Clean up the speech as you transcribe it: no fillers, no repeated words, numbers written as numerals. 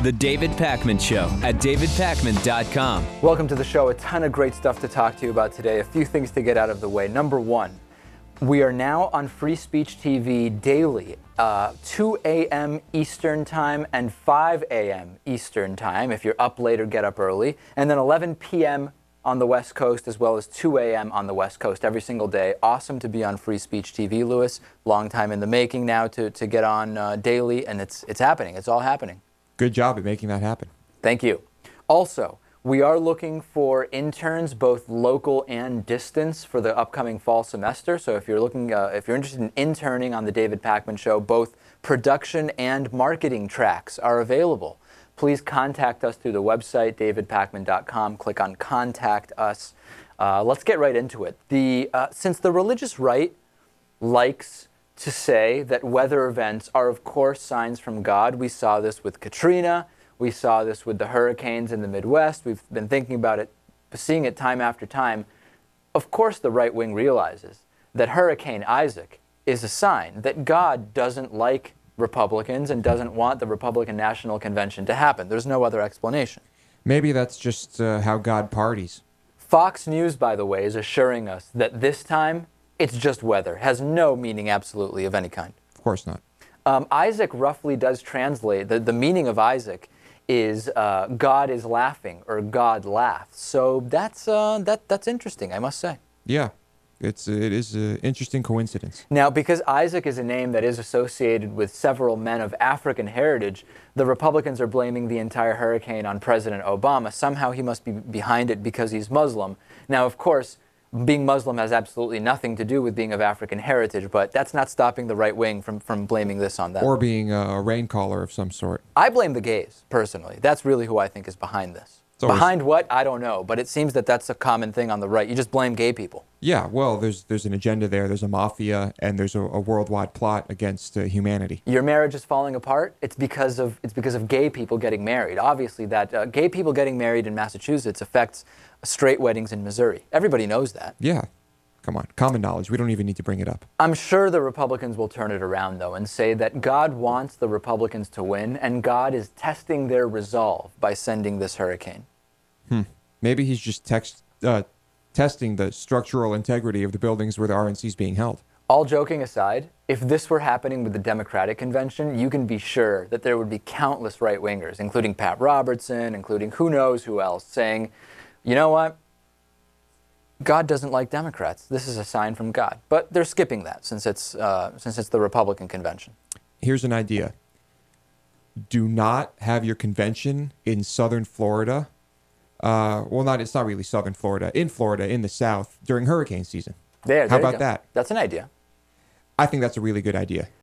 The David Pakman Show at davidpakman.com. Welcome to the show. A ton of great stuff to talk to you about today. A few things to get out of the way. Number one, we are now on Free Speech TV daily, 2 a.m. Eastern Time and 5 a.m. Eastern Time if you're up late or get up early, and then 11 p.m. on the West Coast as well as 2 a.m. on the West Coast every single day. Awesome to be on Free Speech TV, Lewis. Long time in the making now to get on daily, and it's happening. It's all happening. Good job at making that happen. Thank you. Also, we are looking for interns, both local and distance, for the upcoming fall semester. So if you're interested in interning on the David Pakman Show, both production and marketing tracks are available. Please contact us through the website, davidpakman.com. Click on Contact Us. Let's get right into it. Since the religious right likes to say that weather events are, of course, signs from God, we saw this with Katrina. We saw this with the hurricanes in the Midwest. We've been thinking about it, seeing it time after time. Of course, the right wing realizes that Hurricane Isaac is a sign that God doesn't like Republicans and doesn't want the Republican National Convention to happen. There's no other explanation. Maybe that's just how God parties. Fox News, by the way, is assuring us that this time it's just weather. It has no meaning absolutely of any kind. Of course not. Isaac roughly does translate, the meaning of Isaac is God is laughing or God laughs. So that's interesting, I must say. Yeah. It is an interesting coincidence. Now, because Isaac is a name that is associated with several men of African heritage, the Republicans are blaming the entire hurricane on President Obama. Somehow he must be behind it because he's Muslim. Now, of course, being Muslim has absolutely nothing to do with being of African heritage, but that's not stopping the right wing from blaming this on them. Or being a rain caller of some sort. I blame the gays, personally. That's really who I think is behind this. Behind what? I don't know, but it seems that that's a common thing on the right. You just blame gay people. Yeah, well, there's an agenda there. There's a mafia, and there's a worldwide plot against humanity. Your marriage is falling apart. It's because of gay people getting married. Obviously, that gay people getting married in Massachusetts affects straight weddings in Missouri. Everybody knows that. Yeah, come on, common knowledge. We don't even need to bring it up. I'm sure the Republicans will turn it around, though, and say that God wants the Republicans to win, and God is testing their resolve by sending this hurricane. Maybe he's just testing the structural integrity of the buildings where the RNC is being held. All joking aside, if this were happening with the Democratic convention, you can be sure that there would be countless right-wingers, including Pat Robertson, including who knows who else, saying, you know what? God doesn't like Democrats. This is a sign from God. But they're skipping that since it's the Republican convention. Here's an idea. Do not have your convention in southern Florida. It's not really southern Florida. In Florida, in the South, during hurricane season. There How you about go. that? That's an idea. I think that's a really good idea.